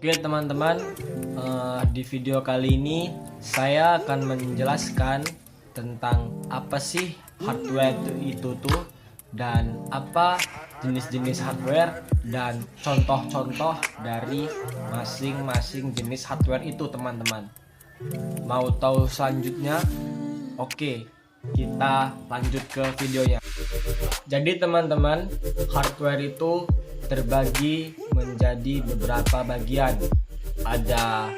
Oke teman-teman, di video kali ini saya akan menjelaskan tentang apa sih hardware itu tuh, dan apa jenis-jenis hardware dan contoh-contoh dari masing-masing jenis hardware itu teman-teman. Mau tahu selanjutnya? Oke, kita lanjut ke videonya. Jadi teman-teman, hardware itu terbagi menjadi beberapa bagian. Ada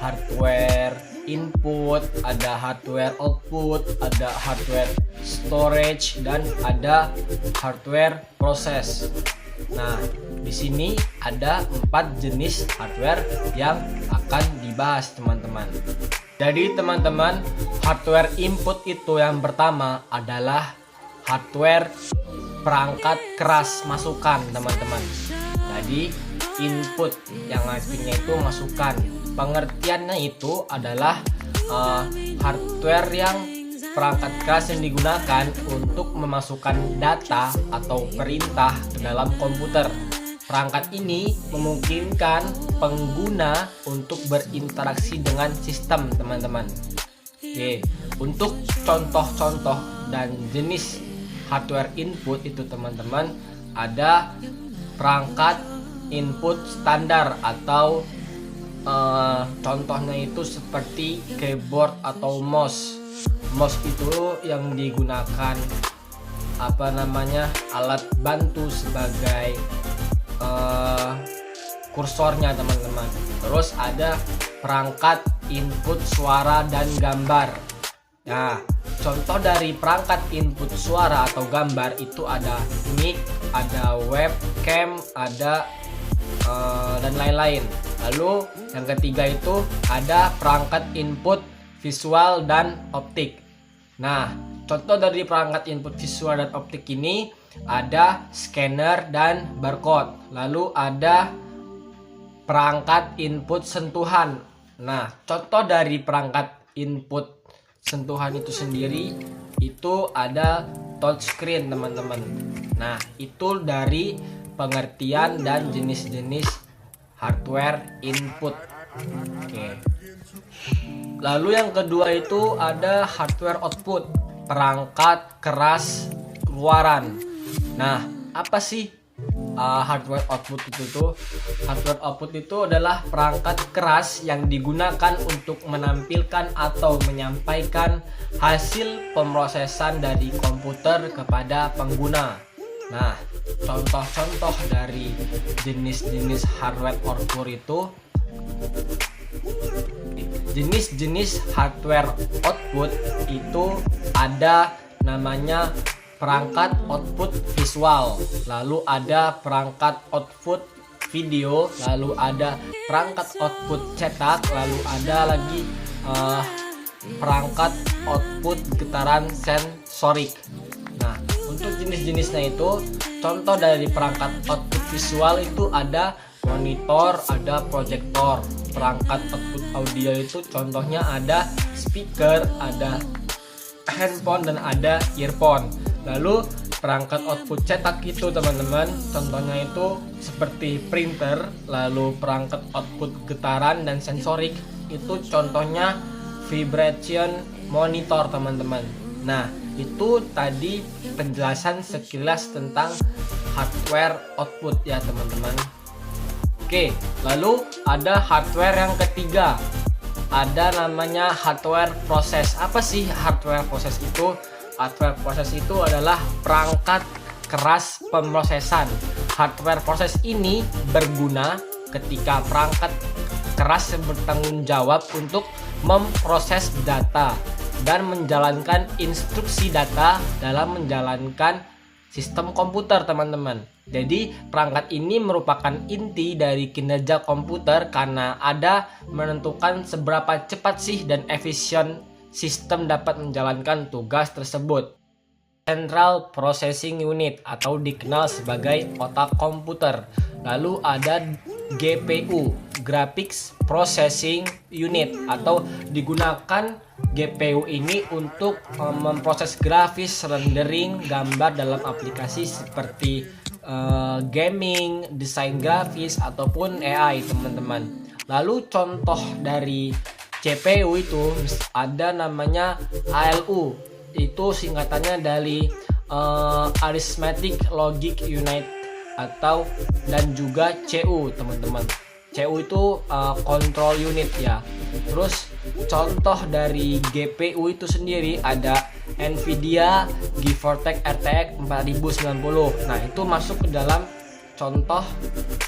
hardware input, ada hardware output, ada hardware storage, dan ada hardware proses. Nah, di sini ada 4 jenis hardware yang akan dibahas teman-teman. Jadi teman-teman, hardware input itu yang pertama adalah hardware perangkat keras masukan teman-teman. Jadi input yang artinya itu masukan. Pengertiannya itu adalah hardware yang perangkat keras yang digunakan untuk memasukkan data atau perintah ke dalam komputer. Perangkat ini memungkinkan pengguna untuk berinteraksi dengan sistem teman-teman. Oke, untuk contoh-contoh dan jenis hardware input itu teman-teman, ada perangkat input standar atau contohnya itu seperti keyboard atau mouse. Mouse itu yang digunakan alat bantu sebagai kursornya teman-teman. Terus ada perangkat input suara dan gambar. Nah, contoh dari perangkat input suara atau gambar itu ada mic, ada webcam, ada dan lain-lain. Lalu yang ketiga itu ada perangkat input visual dan optik. Nah, contoh dari perangkat input visual dan optik ini ada scanner dan barcode. Lalu ada perangkat input sentuhan. Nah, contoh dari perangkat input sentuhan itu sendiri itu ada touchscreen teman-teman. Nah, itu dari pengertian dan jenis-jenis hardware input. Oke. Lalu yang kedua itu ada hardware output, perangkat keras keluaran. Nah, apa sih hardware output itu tuh? Hardware output itu adalah perangkat keras yang digunakan untuk menampilkan atau menyampaikan hasil pemrosesan dari komputer kepada pengguna. Nah, contoh-contoh dari jenis-jenis hardware output itu, jenis-jenis hardware output itu ada namanya perangkat output visual, lalu ada perangkat output video, lalu ada perangkat output cetak, lalu ada lagi perangkat output getaran sensorik. Nah, untuk jenis-jenisnya itu, contoh dari perangkat output visual itu ada monitor, ada proyektor. Perangkat output audio itu contohnya ada speaker, ada handphone, dan ada earphone. Lalu perangkat output cetak itu teman-teman, contohnya itu seperti printer. Lalu perangkat output getaran dan sensorik itu contohnya vibration monitor teman-teman. Nah, itu tadi penjelasan sekilas tentang hardware output ya teman-teman. Oke, lalu ada hardware yang ketiga, ada namanya hardware proses. Apa sih hardware proses itu? Hardware proses itu adalah perangkat keras pemrosesan. Hardware proses ini berguna ketika perangkat keras bertanggung jawab untuk memproses data dan menjalankan instruksi data dalam menjalankan sistem komputer teman-teman. Jadi perangkat ini merupakan inti dari kinerja komputer karena ada menentukan seberapa cepat sih dan efisien sistem dapat menjalankan tugas tersebut. Central Processing Unit atau dikenal sebagai otak komputer. Lalu ada GPU, Graphics Processing Unit, atau digunakan GPU ini untuk memproses grafis, rendering, gambar dalam aplikasi seperti gaming, desain grafis ataupun AI teman-teman. Lalu contoh dari CPU itu ada namanya ALU, itu singkatannya dari Arithmetic Logic Unit atau dan juga CU teman-teman. CU itu control unit ya. Terus contoh dari GPU itu sendiri ada Nvidia GeForce RTX 4090. Nah, itu masuk ke dalam contoh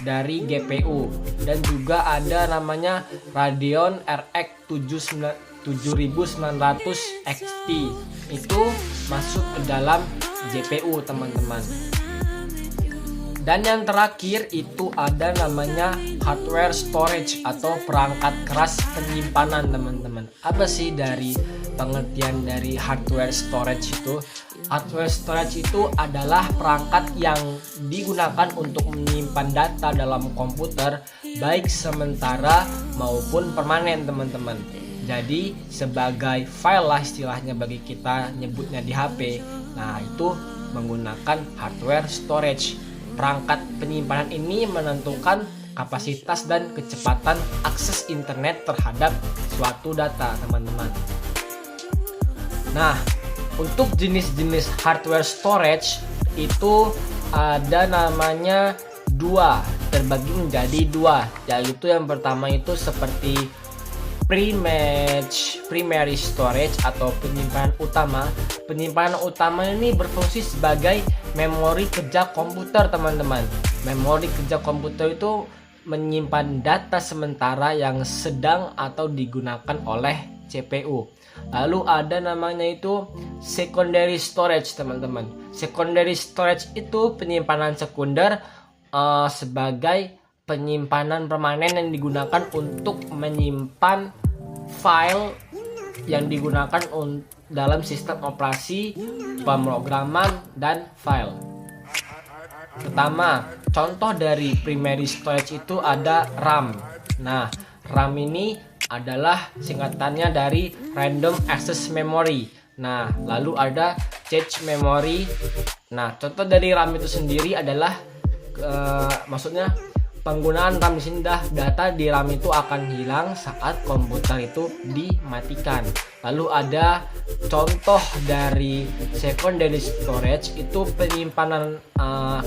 dari GPU. Dan juga ada namanya Radeon RX 7900 XT. Itu masuk ke dalam GPU teman-teman. Dan yang terakhir itu ada namanya hardware storage atau perangkat keras penyimpanan teman-teman. Apa sih dari pengertian dari hardware storage itu? Hardware storage itu adalah perangkat yang digunakan untuk menyimpan data dalam komputer baik sementara maupun permanen teman-teman. Jadi sebagai file lah istilahnya bagi kita nyebutnya di HP. Nah, itu menggunakan hardware storage. Perangkat penyimpanan ini menentukan kapasitas dan kecepatan akses internet terhadap suatu data teman-teman. Nah, untuk jenis-jenis hardware storage itu ada namanya terbagi menjadi dua, yaitu yang pertama itu seperti primary storage atau penyimpanan utama. Penyimpanan utama ini berfungsi sebagai memori kerja komputer teman-teman. Memori kerja komputer itu menyimpan data sementara yang sedang atau digunakan oleh CPU. Lalu ada namanya itu secondary storage teman-teman. Secondary storage itu penyimpanan sekunder sebagai penyimpanan permanen yang digunakan untuk menyimpan file yang digunakan dalam sistem operasi, pemrograman, dan file. Pertama, contoh dari primary storage itu ada RAM. Nah, RAM ini adalah singkatannya dari Random Access Memory. Nah, lalu ada cache memory. Nah, contoh dari RAM itu sendiri adalah maksudnya penggunaan RAM di sini data di RAM itu akan hilang saat komputer itu dimatikan. Lalu ada contoh dari secondary storage itu penyimpanan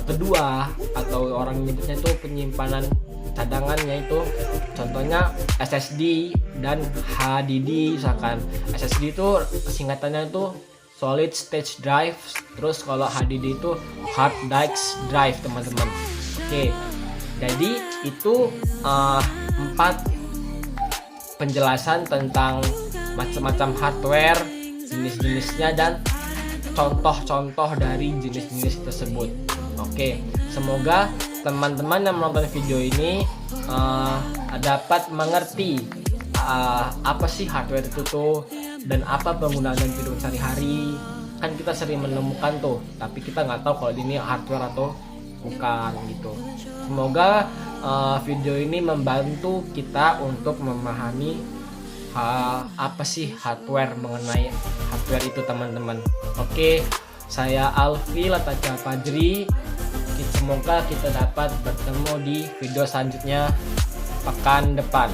kedua atau orang menyebutnya itu penyimpanan cadangannya itu contohnya SSD dan HDD. Misalkan SSD itu singkatannya itu solid state drive, terus kalau HDD itu hard disk drive teman-teman. Oke, jadi itu 4 penjelasan tentang macam-macam hardware, jenis-jenisnya, dan contoh-contoh dari jenis-jenis tersebut. Oke, semoga teman-teman yang menonton video ini dapat mengerti apa sih hardware itu tuh dan apa penggunaan dalam kehidupan sehari-hari. Kan kita sering menemukan tuh, tapi kita nggak tahu kalau ini hardware atau bukan gitu. Semoga video ini membantu kita untuk memahami apa sih hardware, mengenai hardware itu teman-teman. Oke, saya Alfi Lataca Fajri. Semoga kita dapat bertemu di video selanjutnya pekan depan.